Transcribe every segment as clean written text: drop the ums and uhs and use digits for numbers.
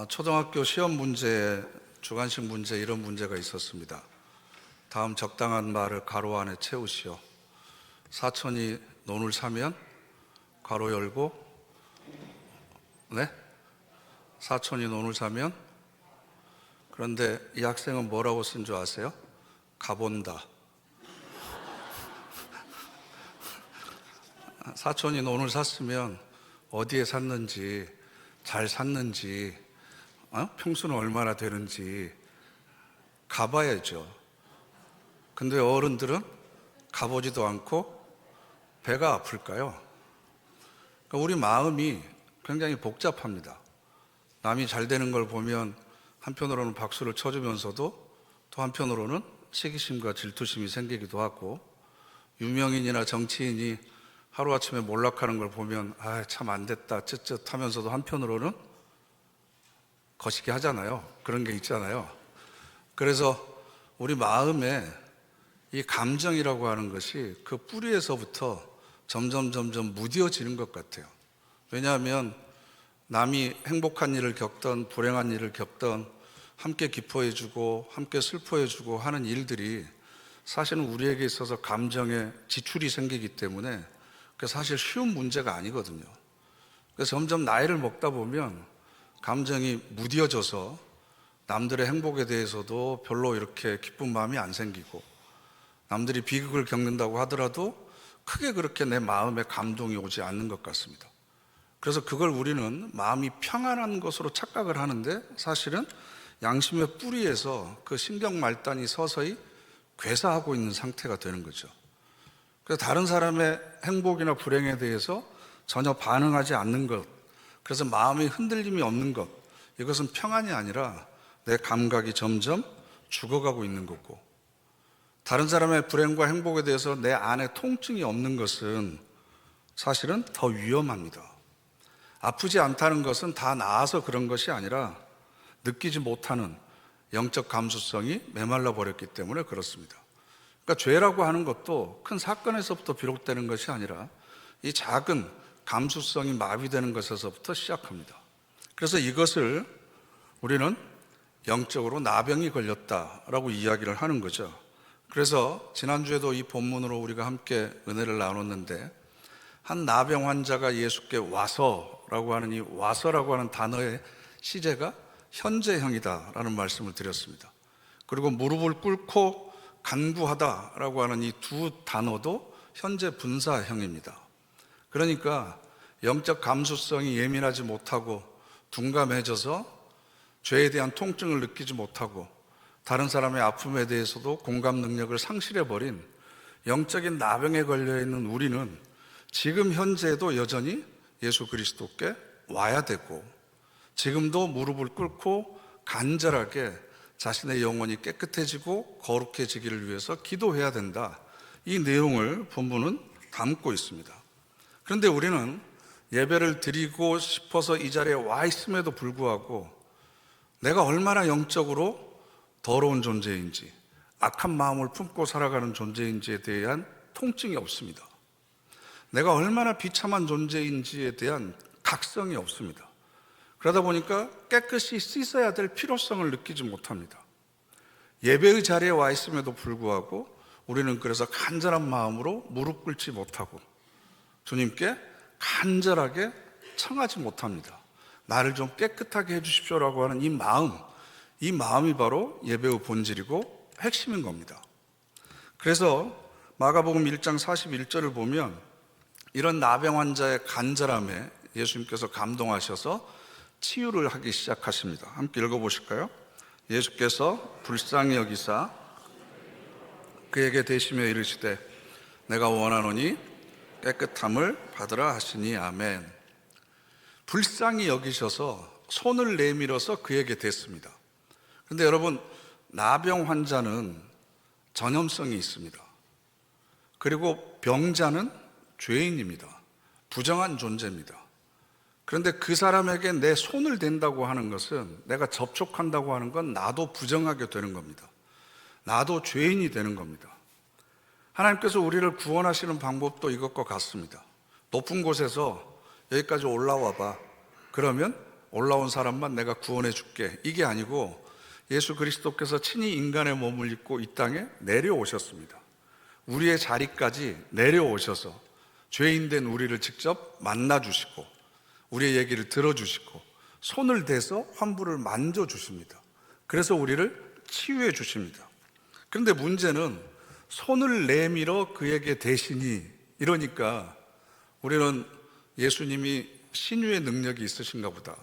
초등학교 시험 문제, 주관식 문제 이런 문제가 있었습니다. 다음 적당한 말을 가로 안에 채우시오. 사촌이 논을 사면 가로 열고, 네? 사촌이 논을 사면, 그런데 이 학생은 뭐라고 쓴 줄 아세요? 가본다. 사촌이 논을 샀으면 어디에 샀는지, 잘 샀는지, 평수는 얼마나 되는지 가봐야죠. 근데 어른들은 가보지도 않고 배가 아플까요? 그러니까 우리 마음이 굉장히 복잡합니다. 남이 잘 되는 걸 보면 한편으로는 박수를 쳐주면서도 또 한편으로는 시기심과 질투심이 생기기도 하고, 유명인이나 정치인이 하루아침에 몰락하는 걸 보면 참 안 됐다 쯧쯧 하면서도 한편으로는 거시기 하잖아요. 그런 게 있잖아요. 그래서 우리 마음에 이 감정이라고 하는 것이 그 뿌리에서부터 점점 무뎌지는 것 같아요. 왜냐하면 남이 행복한 일을 겪던 불행한 일을 겪던 함께 기뻐해주고 함께 슬퍼해주고 하는 일들이 사실은 우리에게 있어서 감정에 지출이 생기기 때문에 그게 사실 쉬운 문제가 아니거든요. 그래서 점점 나이를 먹다 보면 감정이 무뎌져서 남들의 행복에 대해서도 별로 이렇게 기쁜 마음이 안 생기고, 남들이 비극을 겪는다고 하더라도 크게 그렇게 내 마음에 감동이 오지 않는 것 같습니다. 그래서 그걸 우리는 마음이 평안한 것으로 착각을 하는데, 사실은 양심의 뿌리에서 그 신경 말단이 서서히 괴사하고 있는 상태가 되는 거죠. 그래서 다른 사람의 행복이나 불행에 대해서 전혀 반응하지 않는 것, 그래서 마음의 흔들림이 없는 것, 이것은 평안이 아니라 내 감각이 점점 죽어가고 있는 거고, 다른 사람의 불행과 행복에 대해서 내 안에 통증이 없는 것은 사실은 더 위험합니다. 아프지 않다는 것은 다 나아서 그런 것이 아니라 느끼지 못하는 영적 감수성이 메말라 버렸기 때문에 그렇습니다. 그러니까 죄라고 하는 것도 큰 사건에서부터 비롯되는 것이 아니라 이 작은 감수성이 마비되는 것에서부터 시작합니다. 그래서 이것을 우리는 영적으로 나병이 걸렸다라고 이야기를 하는 거죠. 그래서 지난주에도 이 본문으로 우리가 함께 은혜를 나눴는데, 한 나병 환자가 예수께 와서라고 하는 이 와서라고 하는 단어의 시제가 현재형이다라는 말씀을 드렸습니다. 그리고 무릎을 꿇고 간구하다라고 하는 이 두 단어도 현재 분사형입니다. 그러니까 영적 감수성이 예민하지 못하고 둔감해져서 죄에 대한 통증을 느끼지 못하고 다른 사람의 아픔에 대해서도 공감 능력을 상실해버린 영적인 나병에 걸려있는 우리는 지금 현재에도 여전히 예수 그리스도께 와야 되고, 지금도 무릎을 꿇고 간절하게 자신의 영혼이 깨끗해지고 거룩해지기를 위해서 기도해야 된다. 이 내용을 본문은 담고 있습니다. 그런데 우리는 예배를 드리고 싶어서 이 자리에 와 있음에도 불구하고 내가 얼마나 영적으로 더러운 존재인지, 악한 마음을 품고 살아가는 존재인지에 대한 통증이 없습니다. 내가 얼마나 비참한 존재인지에 대한 각성이 없습니다. 그러다 보니까 깨끗이 씻어야 될 필요성을 느끼지 못합니다. 예배의 자리에 와 있음에도 불구하고 우리는 그래서 간절한 마음으로 무릎 꿇지 못하고 주님께 간절하게 청하지 못합니다. 나를 좀 깨끗하게 해주십시오라고 하는 이 마음이 바로 예배의 본질이고 핵심인 겁니다. 그래서 마가복음 1장 41절을 보면 이런 나병 환자의 간절함에 예수님께서 감동하셔서 치유를 하기 시작하십니다. 함께 읽어보실까요? 예수께서 불쌍히 여기사 그에게 대시며 이르시되 내가 원하노니 깨끗함을 받으라 하시니 아멘. 불쌍히 여기셔서 손을 내밀어서 그에게 댔습니다. 그런데 여러분, 나병 환자는 전염성이 있습니다. 그리고 병자는 죄인입니다. 부정한 존재입니다. 그런데 그 사람에게 내 손을 댄다고 하는 것은, 내가 접촉한다고 하는 건 나도 부정하게 되는 겁니다. 나도 죄인이 되는 겁니다. 하나님께서 우리를 구원하시는 방법도 이것과 같습니다. 높은 곳에서 여기까지 올라와 봐. 그러면 올라온 사람만 내가 구원해 줄게, 이게 아니고 예수 그리스도께서 친히 인간의 몸을 입고 이 땅에 내려오셨습니다. 우리의 자리까지 내려오셔서 죄인된 우리를 직접 만나 주시고 우리의 얘기를 들어주시고 손을 대서 환부를 만져주십니다. 그래서 우리를 치유해 주십니다. 그런데 문제는 손을 내밀어 그에게 대시니, 이러니까 우리는 예수님이 신유의 능력이 있으신가 보다,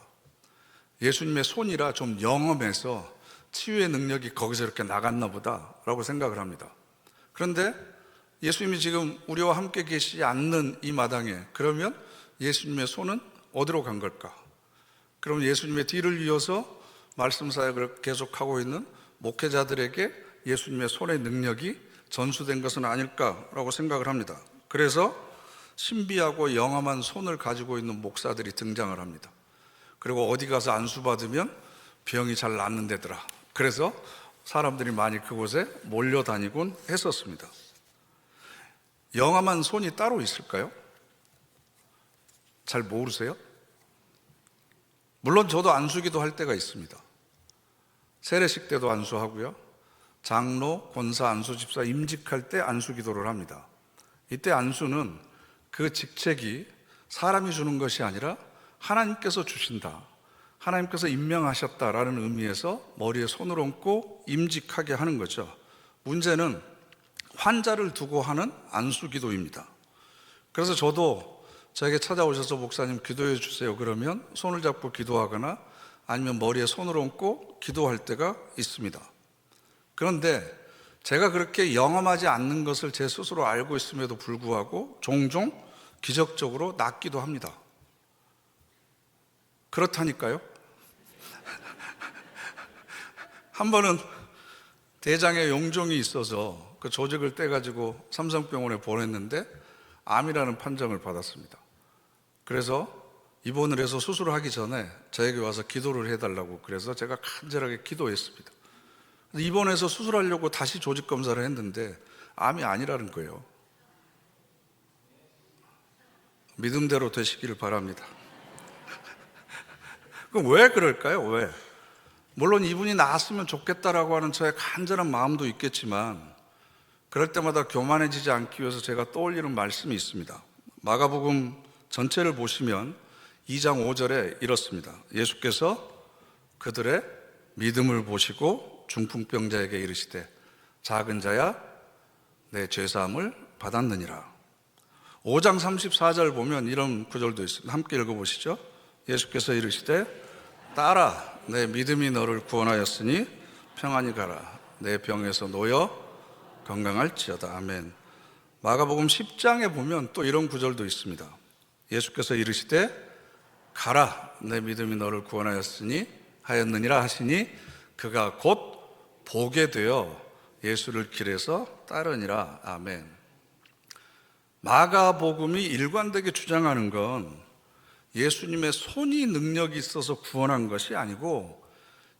예수님의 손이라 좀 영험해서 치유의 능력이 거기서 이렇게 나갔나 보다 라고 생각을 합니다. 그런데 예수님이 지금 우리와 함께 계시지 않는 이 마당에 그러면 예수님의 손은 어디로 간 걸까? 그럼 예수님의 뒤를 이어서 말씀 사역을 계속하고 있는 목회자들에게 예수님의 손의 능력이 전수된 것은 아닐까라고 생각을 합니다. 그래서 신비하고 영험한 손을 가지고 있는 목사들이 등장을 합니다. 그리고 어디 가서 안수받으면 병이 잘 낫는 데더라. 그래서 사람들이 많이 그곳에 몰려다니곤 했었습니다. 영험한 손이 따로 있을까요? 잘 모르세요? 물론 저도 안수기도 할 때가 있습니다. 세례식 때도 안수하고요, 장로, 권사, 안수집사 임직할 때 안수기도를 합니다. 이때 안수는 그 직책이 사람이 주는 것이 아니라 하나님께서 주신다, 하나님께서 임명하셨다라는 의미에서 머리에 손을 얹고 임직하게 하는 거죠. 문제는 환자를 두고 하는 안수기도입니다. 그래서 저도 저에게 찾아오셔서 목사님 기도해 주세요 그러면 손을 잡고 기도하거나 아니면 머리에 손을 얹고 기도할 때가 있습니다. 그런데 제가 그렇게 영험하지 않는 것을 제 스스로 알고 있음에도 불구하고 종종 기적적으로 낫기도 합니다. 그렇다니까요. 한 번은 대장에 용종이 있어서 그 조직을 떼가지고 삼성병원에 보냈는데 암이라는 판정을 받았습니다. 그래서 입원을 해서 수술을 하기 전에 저에게 와서 기도를 해달라고, 그래서 제가 간절하게 기도했습니다. 입원해서 수술하려고 다시 조직 검사를 했는데 암이 아니라는 거예요. 믿음대로 되시기를 바랍니다. 그럼 왜 그럴까요? 왜? 물론 이분이 나았으면 좋겠다라고 하는 저의 간절한 마음도 있겠지만 그럴 때마다 교만해지지 않기 위해서 제가 떠올리는 말씀이 있습니다. 마가복음 전체를 보시면 2장 5절에 이렇습니다. 예수께서 그들의 믿음을 보시고 중풍병자에게 이르시되 작은 자야 내 죄사함을 받았느니라. 5장 34절 보면 이런 구절도 있습니다. 함께 읽어보시죠. 예수께서 이르시되 딸아 내 믿음이 너를 구원하였으니 평안히 가라. 내 병에서 놓여 건강할지어다. 아멘. 마가복음 10장에 보면 또 이런 구절도 있습니다. 예수께서 이르시되 가라 내 믿음이 너를 구원하였으니 하였느니라 하시니 그가 곧 보게 되어 예수를 길에서 따르니라. 아멘. 마가복음이 일관되게 주장하는 건 예수님의 손이 능력이 있어서 구원한 것이 아니고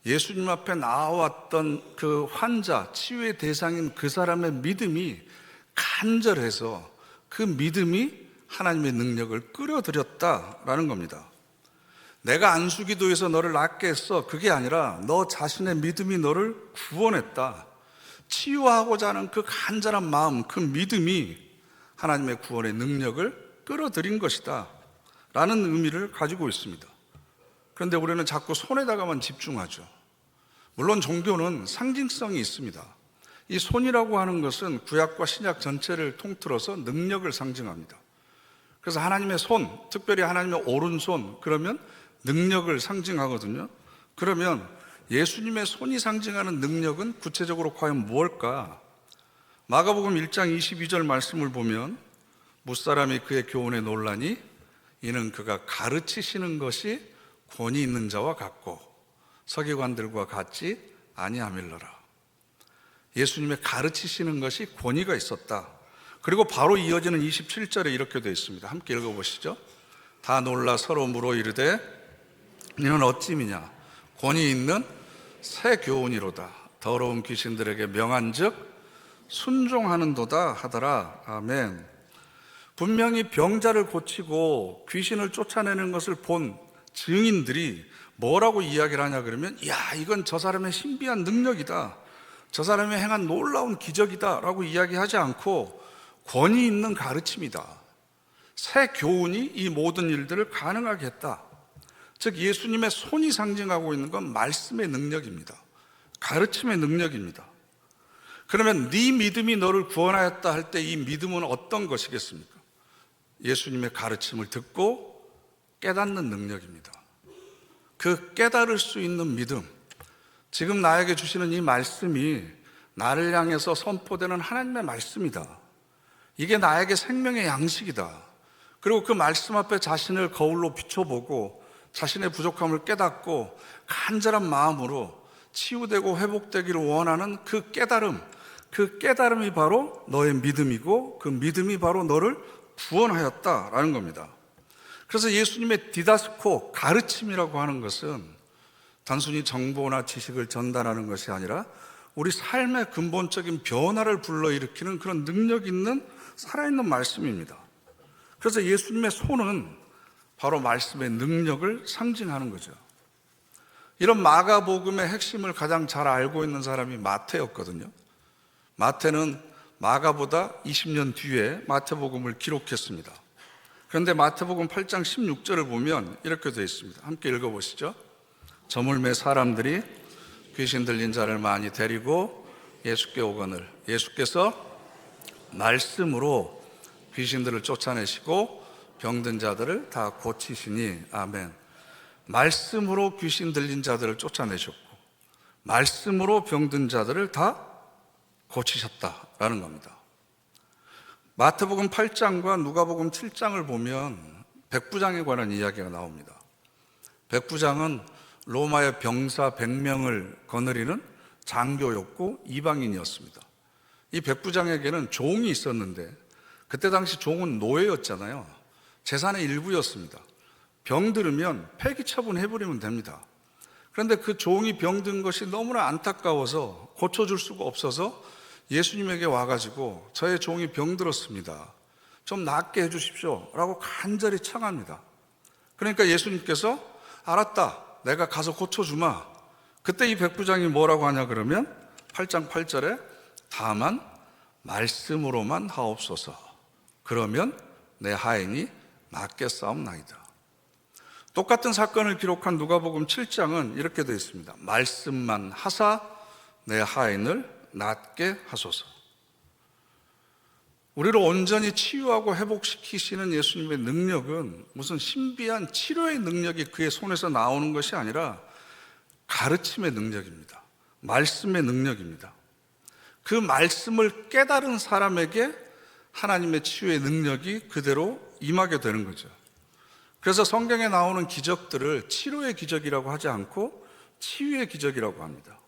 예수님 앞에 나왔던 그 환자, 치유의 대상인 그 사람의 믿음이 간절해서 그 믿음이 하나님의 능력을 끌어들였다라는 겁니다. 내가 안수기도에서 너를 낫게 했어, 그게 아니라 너 자신의 믿음이 너를 구원했다. 치유하고자 하는 그 간절한 마음, 그 믿음이 하나님의 구원의 능력을 끌어들인 것이다 라는 의미를 가지고 있습니다. 그런데 우리는 자꾸 손에다가만 집중하죠. 물론 종교는 상징성이 있습니다. 이 손이라고 하는 것은 구약과 신약 전체를 통틀어서 능력을 상징합니다. 그래서 하나님의 손, 특별히 하나님의 오른손, 그러면 능력을 상징하거든요. 그러면 예수님의 손이 상징하는 능력은 구체적으로 과연 무엇일까? 마가복음 1장 22절 말씀을 보면 무사람이 그의 교훈에 놀라니 이는 그가 가르치시는 것이 권위 있는 자와 같고 서기관들과 같지 아니함일러라. 예수님의 가르치시는 것이 권위가 있었다. 그리고 바로 이어지는 27절에 이렇게 되어 있습니다. 함께 읽어보시죠. 다 놀라 서로 물어 이르되 이는 어찌미냐 권위 있는 새 교훈이로다. 더러운 귀신들에게 명한즉 순종하는도다 하더라. 아멘. 분명히 병자를 고치고 귀신을 쫓아내는 것을 본 증인들이 뭐라고 이야기를 하냐 그러면, 야, 이건 저 사람의 신비한 능력이다, 저 사람이 행한 놀라운 기적이다 라고 이야기하지 않고 권위 있는 가르침이다, 새 교훈이 이 모든 일들을 가능하게 했다. 즉 예수님의 손이 상징하고 있는 건 말씀의 능력입니다. 가르침의 능력입니다. 그러면 네 믿음이 너를 구원하였다 할 때 이 믿음은 어떤 것이겠습니까? 예수님의 가르침을 듣고 깨닫는 능력입니다. 그 깨달을 수 있는 믿음, 지금 나에게 주시는 이 말씀이 나를 향해서 선포되는 하나님의 말씀이다, 이게 나에게 생명의 양식이다, 그리고 그 말씀 앞에 자신을 거울로 비춰보고 자신의 부족함을 깨닫고 간절한 마음으로 치유되고 회복되기를 원하는 그 깨달음이 바로 너의 믿음이고 그 믿음이 바로 너를 구원하였다라는 겁니다. 그래서 예수님의 디다스코, 가르침이라고 하는 것은 단순히 정보나 지식을 전달하는 것이 아니라 우리 삶의 근본적인 변화를 불러일으키는 그런 능력 있는 살아있는 말씀입니다. 그래서 예수님의 손은 바로 말씀의 능력을 상징하는 거죠. 이런 마가복음의 핵심을 가장 잘 알고 있는 사람이 마태였거든요. 마태는 마가보다 20년 뒤에 마태복음을 기록했습니다. 그런데 마태복음 8장 16절을 보면 이렇게 되어 있습니다. 함께 읽어보시죠. 저물매 사람들이 귀신 들린 자를 많이 데리고 예수께 오거늘 예수께서 말씀으로 귀신들을 쫓아내시고 병든 자들을 다 고치시니. 아멘. 말씀으로 귀신 들린 자들을 쫓아내셨고 말씀으로 병든 자들을 다 고치셨다라는 겁니다. 마태복음 8장과 누가복음 7장을 보면 백부장에 관한 이야기가 나옵니다. 백부장은 로마의 병사 100명을 거느리는 장교였고 이방인이었습니다. 이 백부장에게는 종이 있었는데 그때 당시 종은 노예였잖아요. 재산의 일부였습니다. 병들으면 폐기 처분해버리면 됩니다. 그런데 그 종이 병든 것이 너무나 안타까워서 고쳐줄 수가 없어서 예수님에게 와가지고 저의 종이 병들었습니다, 좀 낫게 해주십시오 라고 간절히 청합니다. 그러니까 예수님께서 알았다, 내가 가서 고쳐주마. 그때 이 백부장이 뭐라고 하냐 그러면 8장 8절에 다만 말씀으로만 하옵소서, 그러면 내 하인이 낫겠사옵나이다. 똑같은 사건을 기록한 누가복음 7장은 이렇게 되어 있습니다. 말씀만 하사 내 하인을 낫게 하소서. 우리를 온전히 치유하고 회복시키시는 예수님의 능력은 무슨 신비한 치료의 능력이 그의 손에서 나오는 것이 아니라 가르침의 능력입니다. 말씀의 능력입니다. 그 말씀을 깨달은 사람에게 하나님의 치유의 능력이 그대로 임하게 되는 거죠. 그래서 성경에 나오는 기적들을 치료의 기적이라고 하지 않고 치유의 기적이라고 합니다.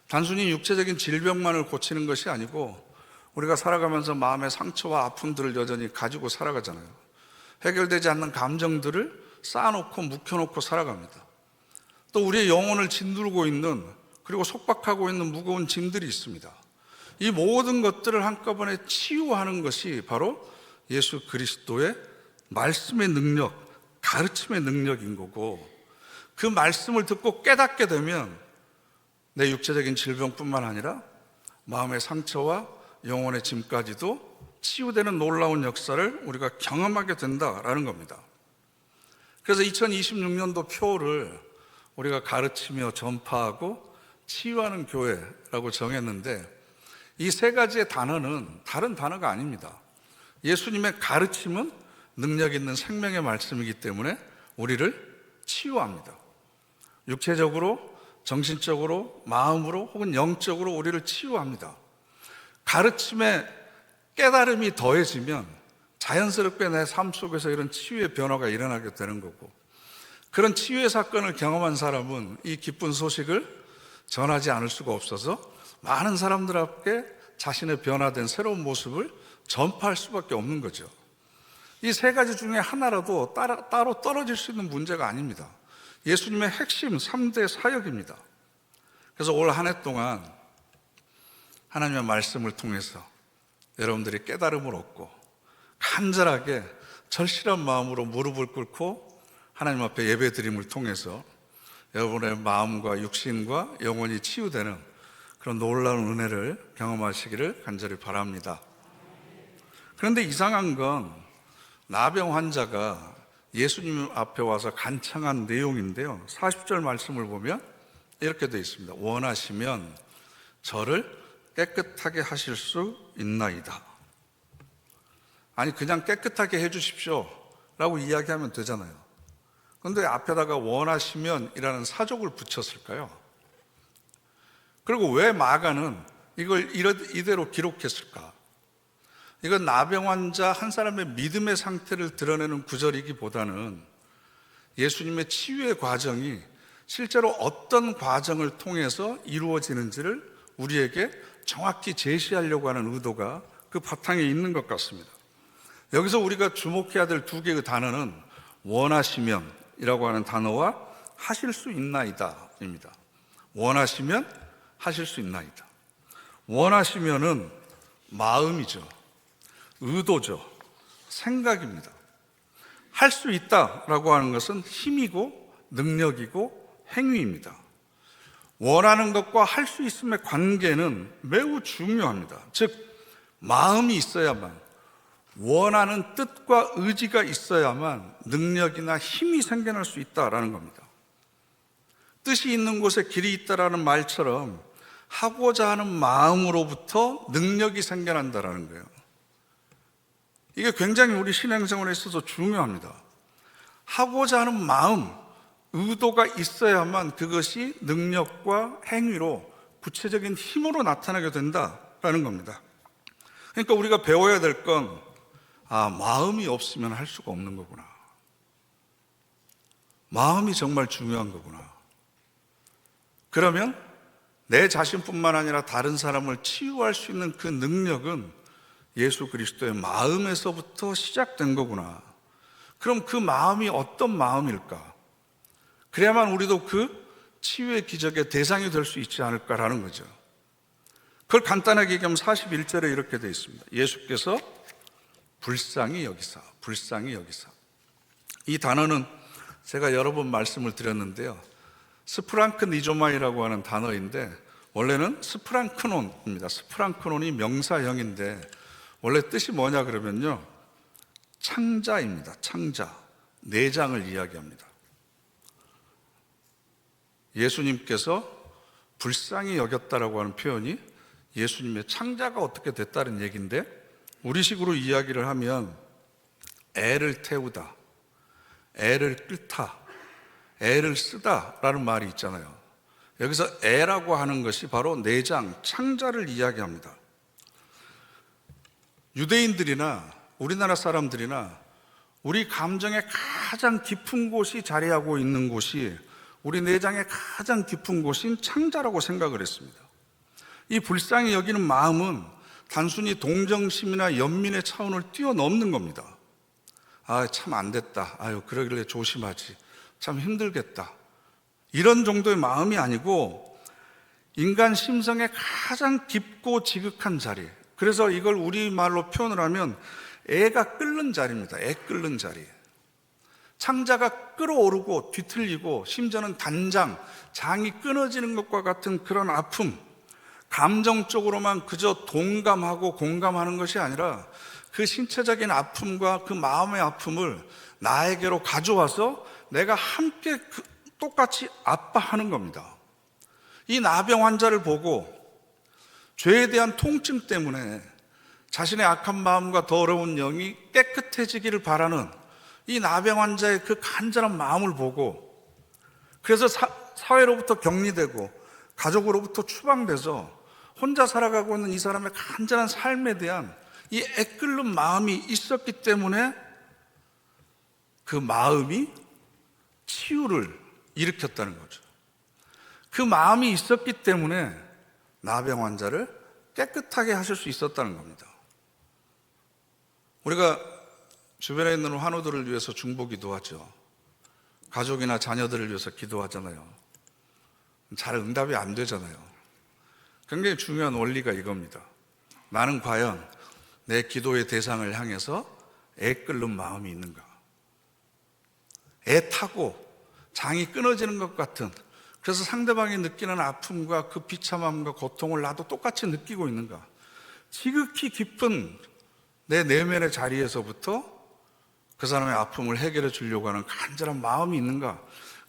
단순히 육체적인 질병만을 고치는 것이 아니고 우리가 살아가면서 마음의 상처와 아픔들을 여전히 가지고 살아가잖아요. 해결되지 않는 감정들을 쌓아놓고 묵혀놓고 살아갑니다. 또 우리의 영혼을 짓누르고 있는, 그리고 속박하고 있는 무거운 짐들이 있습니다. 이 모든 것들을 한꺼번에 치유하는 것이 바로 예수 그리스도의 말씀의 능력, 가르침의 능력인 거고, 그 말씀을 듣고 깨닫게 되면 내 육체적인 질병뿐만 아니라 마음의 상처와 영혼의 짐까지도 치유되는 놀라운 역사를 우리가 경험하게 된다라는 겁니다. 그래서 2026년도 표를 우리가 가르치며 전파하고 치유하는 교회라고 정했는데, 이 세 가지의 단어는 다른 단어가 아닙니다. 예수님의 가르침은 능력 있는 생명의 말씀이기 때문에 우리를 치유합니다. 육체적으로, 정신적으로, 마음으로 혹은 영적으로 우리를 치유합니다. 가르침에 깨달음이 더해지면 자연스럽게 내 삶 속에서 이런 치유의 변화가 일어나게 되는 거고, 그런 치유의 사건을 경험한 사람은 이 기쁜 소식을 전하지 않을 수가 없어서 많은 사람들 앞에 자신의 변화된 새로운 모습을 전파할 수밖에 없는 거죠. 이 세 가지 중에 하나라도 따로 떨어질 수 있는 문제가 아닙니다. 예수님의 핵심 3대 사역입니다. 그래서 올 한 해 동안 하나님의 말씀을 통해서 여러분들이 깨달음을 얻고 간절하게 절실한 마음으로 무릎을 꿇고 하나님 앞에 예배드림을 통해서 여러분의 마음과 육신과 영혼이 치유되는 그런 놀라운 은혜를 경험하시기를 간절히 바랍니다. 그런데 이상한 건 나병 환자가 예수님 앞에 와서 간청한 내용인데요, 40절 말씀을 보면 이렇게 되어 있습니다. 원하시면 저를 깨끗하게 하실 수 있나이다. 아니, 그냥 깨끗하게 해주십시오 라고 이야기하면 되잖아요. 그런데 앞에다가 원하시면 이라는 사족을 붙였을까요? 그리고 왜 마가는 이걸 이대로 기록했을까? 이건 나병 환자 한 사람의 믿음의 상태를 드러내는 구절이기보다는 예수님의 치유의 과정이 실제로 어떤 과정을 통해서 이루어지는지를 우리에게 정확히 제시하려고 하는 의도가 그 바탕에 있는 것 같습니다. 여기서 우리가 주목해야 될 두 개의 단어는 원하시면 이라고 하는 단어와 하실 수 있나이다 입니다. 원하시면 하실 수 있나이다. 원하시면은 마음이죠. 의도죠. 생각입니다. 할 수 있다라고 하는 것은 힘이고 능력이고 행위입니다. 원하는 것과 할 수 있음의 관계는 매우 중요합니다. 즉, 마음이 있어야만, 원하는 뜻과 의지가 있어야만 능력이나 힘이 생겨날 수 있다라는 겁니다. 뜻이 있는 곳에 길이 있다라는 말처럼 하고자 하는 마음으로부터 능력이 생겨난다라는 거예요. 이게 굉장히 우리 신앙생활에 있어서 중요합니다. 하고자 하는 마음, 의도가 있어야만 그것이 능력과 행위로 구체적인 힘으로 나타나게 된다라는 겁니다. 그러니까 우리가 배워야 될 건, 마음이 없으면 할 수가 없는 거구나. 마음이 정말 중요한 거구나. 그러면 내 자신뿐만 아니라 다른 사람을 치유할 수 있는 그 능력은 예수 그리스도의 마음에서부터 시작된 거구나. 그럼 그 마음이 어떤 마음일까? 그래야만 우리도 그 치유의 기적의 대상이 될 수 있지 않을까라는 거죠. 그걸 간단하게 얘기하면 41절에 이렇게 되어 있습니다. 예수께서 불쌍히 여기사. 이 단어는 제가 여러 번 말씀을 드렸는데요, 스프랑크니조마이라고 하는 단어인데 원래는 스프랑크논입니다. 스프랑크논이 명사형인데 원래 뜻이 뭐냐 그러면요, 창자입니다. 창자, 내장을 이야기합니다. 예수님께서 불쌍히 여겼다라고 하는 표현이 예수님의 창자가 어떻게 됐다는 얘기인데, 우리식으로 이야기를 하면 애를 태우다, 애를 끓다, 애를 쓰다라는 말이 있잖아요. 여기서 애라고 하는 것이 바로 내장, 창자를 이야기합니다. 유대인들이나 우리나라 사람들이나 우리 감정의 가장 깊은 곳이 자리하고 있는 곳이, 우리 내장의 가장 깊은 곳인 창자라고 생각을 했습니다. 이 불쌍히 여기는 마음은 단순히 동정심이나 연민의 차원을 뛰어넘는 겁니다. 참 안 됐다. 그러길래 조심하지. 참 힘들겠다. 이런 정도의 마음이 아니고 인간 심성의 가장 깊고 지극한 자리. 그래서 이걸 우리말로 표현을 하면 애가 끓는 자리입니다. 애 끓는 자리. 창자가 끓어오르고 뒤틀리고 심지어는 단장, 장이 끊어지는 것과 같은 그런 아픔, 감정적으로만 그저 동감하고 공감하는 것이 아니라 그 신체적인 아픔과 그 마음의 아픔을 나에게로 가져와서 내가 함께 똑같이 아파하는 겁니다. 이 나병 환자를 보고 죄에 대한 통증 때문에 자신의 악한 마음과 더러운 영이 깨끗해지기를 바라는 이 나병 환자의 그 간절한 마음을 보고, 그래서 사회로부터 격리되고 가족으로부터 추방돼서 혼자 살아가고 있는 이 사람의 간절한 삶에 대한 이 애끓는 마음이 있었기 때문에 그 마음이 치유를 일으켰다는 거죠. 그 마음이 있었기 때문에 나병 환자를 깨끗하게 하실 수 있었다는 겁니다. 우리가 주변에 있는 환우들을 위해서 중보기도 하죠. 가족이나 자녀들을 위해서 기도하잖아요. 잘 응답이 안 되잖아요. 굉장히 중요한 원리가 이겁니다. 나는 과연 내 기도의 대상을 향해서 애 끓는 마음이 있는가? 애 타고 장이 끊어지는 것 같은, 그래서 상대방이 느끼는 아픔과 그 비참함과 고통을 나도 똑같이 느끼고 있는가? 지극히 깊은 내 내면의 자리에서부터 그 사람의 아픔을 해결해 주려고 하는 간절한 마음이 있는가?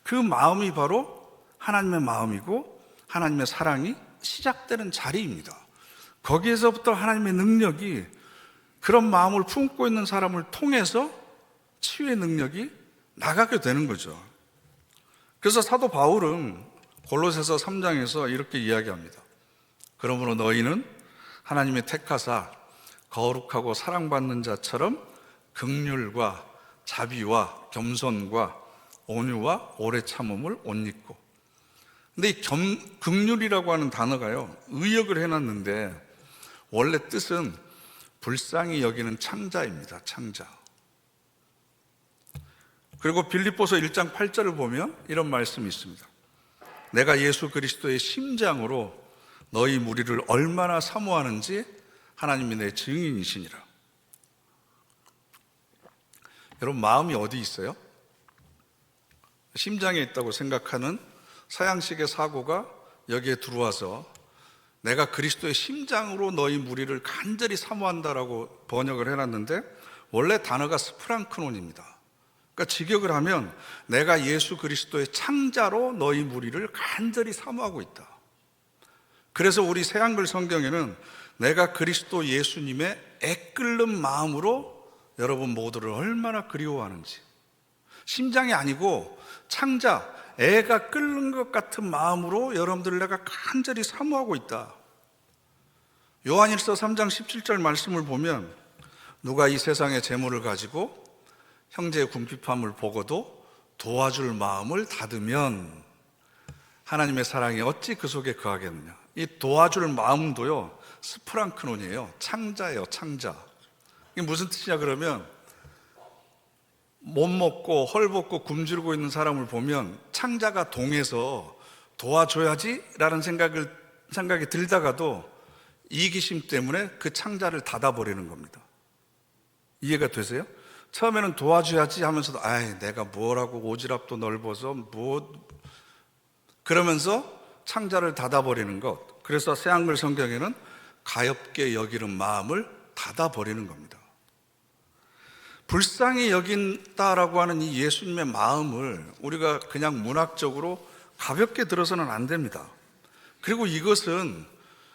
그 마음이 바로 하나님의 마음이고 하나님의 사랑이 시작되는 자리입니다. 거기에서부터 하나님의 능력이 그런 마음을 품고 있는 사람을 통해서 치유의 능력이 나가게 되는 거죠. 그래서 사도 바울은 골로새서 3장에서 이렇게 이야기합니다. 그러므로 너희는 하나님의 택하사 거룩하고 사랑받는 자처럼 긍휼과 자비와 겸손과 온유와 오래 참음을 옷 입고. 근데 이 긍휼이라고 하는 단어가요, 의역을 해놨는데 원래 뜻은 불쌍히 여기는 창자입니다. 창자. 그리고 빌립보서 1장 8절을 보면 이런 말씀이 있습니다. 내가 예수 그리스도의 심장으로 너희 무리를 얼마나 사모하는지 하나님이 내 증인이시니라. 여러분, 마음이 어디 있어요? 심장에 있다고 생각하는 서양식의 사고가 여기에 들어와서 내가 그리스도의 심장으로 너희 무리를 간절히 사모한다라고 번역을 해놨는데 원래 단어가 스프랑크논입니다. 그러니까 직역을 하면 내가 예수 그리스도의 창자로 너희 무리를 간절히 사모하고 있다. 그래서 우리 새한글 성경에는 내가 그리스도 예수님의 애끓는 마음으로 여러분 모두를 얼마나 그리워하는지, 심장이 아니고 창자, 애가 끓는 것 같은 마음으로 여러분들을 내가 간절히 사모하고 있다. 요한일서 3장 17절 말씀을 보면 누가 이 세상의 재물을 가지고 형제의 궁핍함을 보고도 도와줄 마음을 닫으면 하나님의 사랑이 어찌 그 속에 거하겠느냐. 이 도와줄 마음도요, 스프랑크논이에요. 창자예요, 창자. 이게 무슨 뜻이냐 그러면 못 먹고 헐벗고 굶주리고 있는 사람을 보면 창자가 동해서 도와줘야지 라는 생각이 들다가도 이기심 때문에 그 창자를 닫아버리는 겁니다. 이해가 되세요? 처음에는 도와줘야지 하면서도 내가 뭐라고 오지랖도 넓어서 그러면서 창자를 닫아버리는 것. 그래서 새한글 성경에는 가엾게 여기는 마음을 닫아버리는 겁니다. 불쌍히 여긴다라고 하는 이 예수님의 마음을 우리가 그냥 문학적으로 가볍게 들어서는 안 됩니다. 그리고 이것은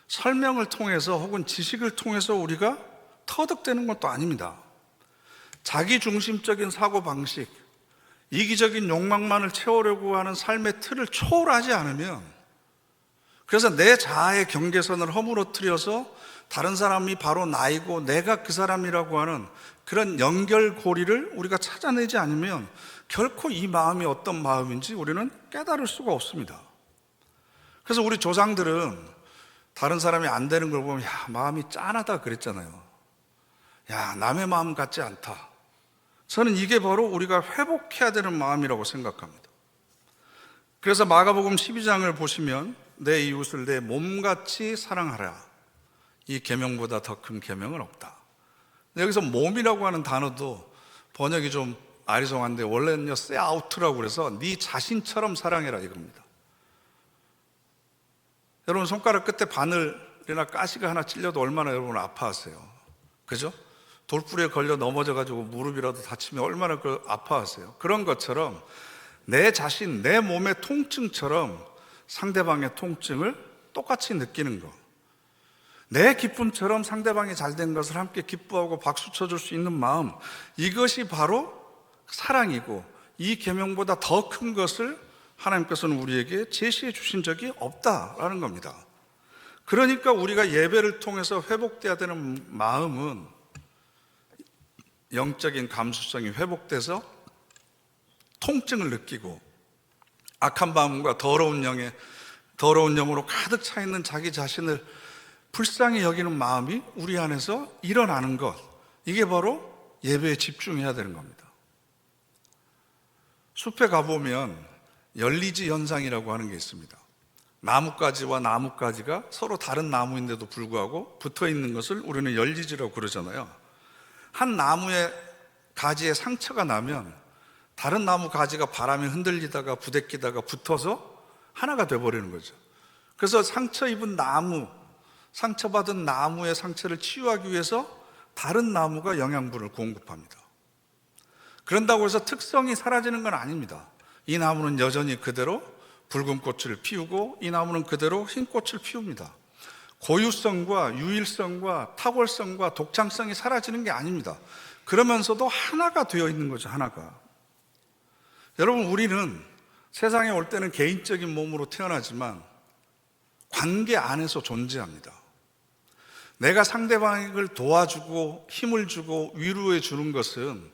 설명을 통해서 혹은 지식을 통해서 우리가 터득되는 것도 아닙니다. 자기중심적인 사고방식, 이기적인 욕망만을 채우려고 하는 삶의 틀을 초월하지 않으면, 그래서 내 자아의 경계선을 허물어뜨려서 다른 사람이 바로 나이고 내가 그 사람이라고 하는 그런 연결고리를 우리가 찾아내지 않으면 결코 이 마음이 어떤 마음인지 우리는 깨달을 수가 없습니다. 그래서 우리 조상들은 다른 사람이 안 되는 걸 보면 마음이 짠하다 그랬잖아요. 남의 마음 같지 않다. 저는 이게 바로 우리가 회복해야 되는 마음이라고 생각합니다. 그래서 마가복음 12장을 보시면 내 이웃을 내 몸같이 사랑하라. 이 계명보다 더 큰 계명은 없다. 여기서 몸이라고 하는 단어도 번역이 좀 아리송한데 원래는요, 세아우트라고 그래서 네 자신처럼 사랑해라 이겁니다. 여러분 손가락 끝에 바늘이나 가시가 하나 찔려도 얼마나 여러분 아파하세요. 그죠? 돌부리에 걸려 넘어져가지고 무릎이라도 다치면 얼마나 아파하세요. 그런 것처럼 내 자신, 내 몸의 통증처럼 상대방의 통증을 똑같이 느끼는 것. 내 기쁨처럼 상대방이 잘된 것을 함께 기뻐하고 박수 쳐줄 수 있는 마음, 이것이 바로 사랑이고 이 계명보다 더 큰 것을 하나님께서는 우리에게 제시해 주신 적이 없다라는 겁니다. 그러니까 우리가 예배를 통해서 회복돼야 되는 마음은 영적인 감수성이 회복돼서 통증을 느끼고 악한 마음과 더러운 영으로 가득 차 있는 자기 자신을 불쌍히 여기는 마음이 우리 안에서 일어나는 것, 이게 바로 예배에 집중해야 되는 겁니다. 숲에 가보면 열리지 현상이라고 하는 게 있습니다. 나뭇가지와 나뭇가지가 서로 다른 나무인데도 불구하고 붙어 있는 것을 우리는 열리지라고 그러잖아요. 한 나무의 가지에 상처가 나면 다른 나무 가지가 바람에 흔들리다가 부대끼다가 붙어서 하나가 돼버리는 거죠. 그래서 상처 입은 나무, 상처받은 나무의 상처를 치유하기 위해서 다른 나무가 영양분을 공급합니다. 그런다고 해서 특성이 사라지는 건 아닙니다. 이 나무는 여전히 그대로 붉은 꽃을 피우고 이 나무는 그대로 흰 꽃을 피웁니다. 고유성과 유일성과 탁월성과 독창성이 사라지는 게 아닙니다. 그러면서도 하나가 되어 있는 거죠, 하나가. 여러분, 우리는 세상에 올 때는 개인적인 몸으로 태어나지만 관계 안에서 존재합니다. 내가 상대방을 도와주고 힘을 주고 위로해 주는 것은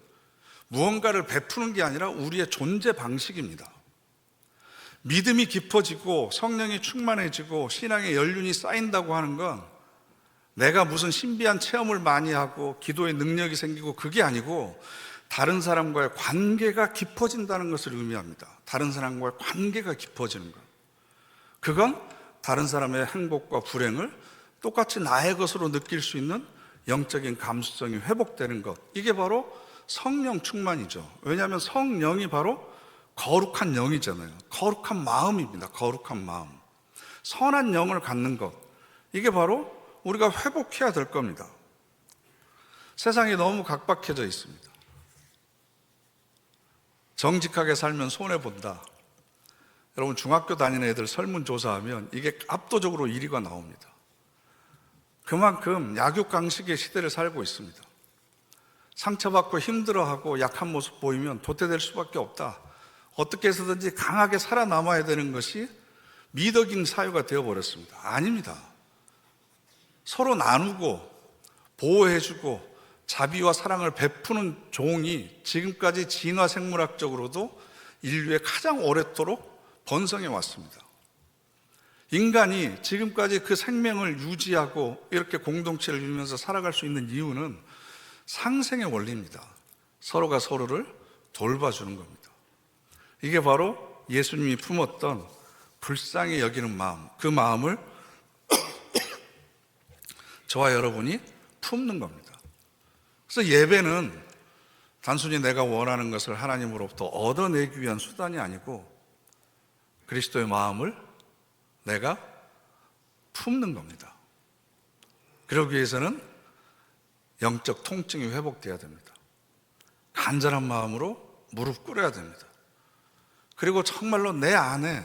무언가를 베푸는 게 아니라 우리의 존재 방식입니다. 믿음이 깊어지고 성령이 충만해지고 신앙의 연륜이 쌓인다고 하는 건 내가 무슨 신비한 체험을 많이 하고 기도의 능력이 생기고 그게 아니고 다른 사람과의 관계가 깊어진다는 것을 의미합니다. 다른 사람과의 관계가 깊어지는 것. 그건 다른 사람의 행복과 불행을 똑같이 나의 것으로 느낄 수 있는 영적인 감수성이 회복되는 것. 이게 바로 성령 충만이죠. 왜냐하면 성령이 바로 거룩한 영이잖아요. 거룩한 마음입니다. 거룩한 마음. 선한 영을 갖는 것. 이게 바로 우리가 회복해야 될 겁니다. 세상이 너무 각박해져 있습니다. 정직하게 살면 손해본다. 여러분, 중학교 다니는 애들 설문조사하면 이게 압도적으로 1위가 나옵니다. 그만큼 약육강식의 시대를 살고 있습니다. 상처받고 힘들어하고 약한 모습 보이면 도태될 수밖에 없다. 어떻게 해서든지 강하게 살아남아야 되는 것이 미덕인 사유가 되어버렸습니다. 아닙니다. 서로 나누고 보호해주고 자비와 사랑을 베푸는 종이 지금까지 진화생물학적으로도 인류에 가장 오랫도록 번성해 왔습니다. 인간이 지금까지 그 생명을 유지하고 이렇게 공동체를 이루면서 살아갈 수 있는 이유는 상생의 원리입니다. 서로가 서로를 돌봐주는 겁니다. 이게 바로 예수님이 품었던 불쌍히 여기는 마음, 그 마음을 저와 여러분이 품는 겁니다. 그래서 예배는 단순히 내가 원하는 것을 하나님으로부터 얻어내기 위한 수단이 아니고 그리스도의 마음을 내가 품는 겁니다. 그러기 위해서는 영적 통증이 회복돼야 됩니다. 간절한 마음으로 무릎 꿇어야 됩니다. 그리고 정말로 내 안에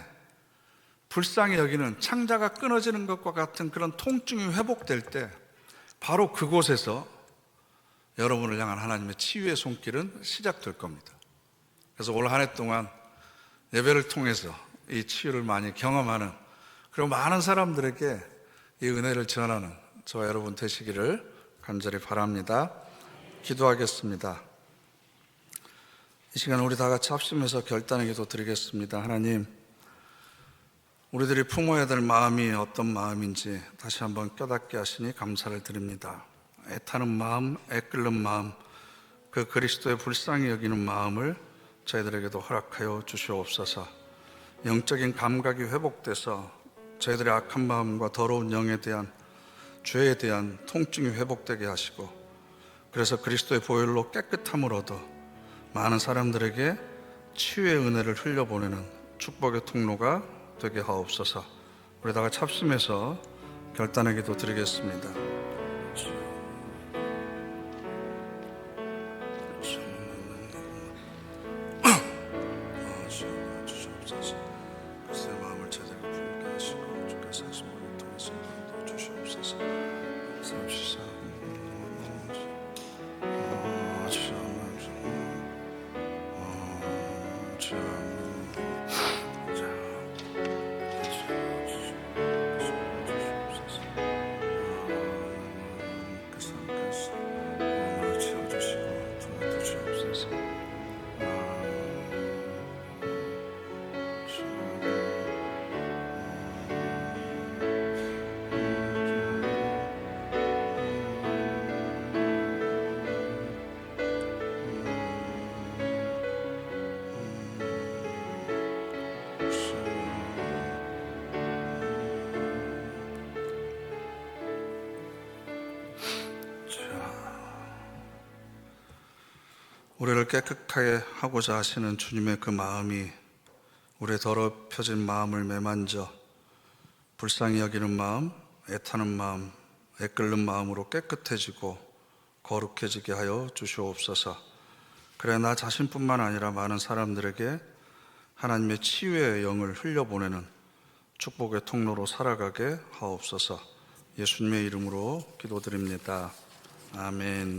불쌍히 여기는 창자가 끊어지는 것과 같은 그런 통증이 회복될 때 바로 그곳에서 여러분을 향한 하나님의 치유의 손길은 시작될 겁니다. 그래서 올 한 해 동안 예배를 통해서 이 치유를 많이 경험하는, 그리고 많은 사람들에게 이 은혜를 전하는 저와 여러분 되시기를 간절히 바랍니다. 기도하겠습니다. 이 시간 우리 다 같이 합심해서 결단의 기도 드리겠습니다. 하나님, 우리들이 품어야 될 마음이 어떤 마음인지 다시 한번 깨닫게 하시니 감사를 드립니다. 애타는 마음, 애끓는 마음, 그 그리스도의 불쌍히 여기는 마음을 저희들에게도 허락하여 주시옵소서. 영적인 감각이 회복돼서 저희들의 악한 마음과 더러운 영에 대한, 죄에 대한 통증이 회복되게 하시고, 그래서 그리스도의 보혈로 깨끗함을 얻어 많은 사람들에게 치유의 은혜를 흘려보내는 축복의 통로가 되게 하옵소서. 우리 다 같이 합심해서 결단의 기도 드리겠습니다. 우리를 깨끗하게 하고자 하시는 주님의 그 마음이 우리의 더럽혀진 마음을 매만져 불쌍히 여기는 마음, 애타는 마음, 애끓는 마음으로 깨끗해지고 거룩해지게 하여 주시옵소서. 그래 나 자신뿐만 아니라 많은 사람들에게 하나님의 치유의 영을 흘려보내는 축복의 통로로 살아가게 하옵소서. 예수님의 이름으로 기도드립니다. 아멘.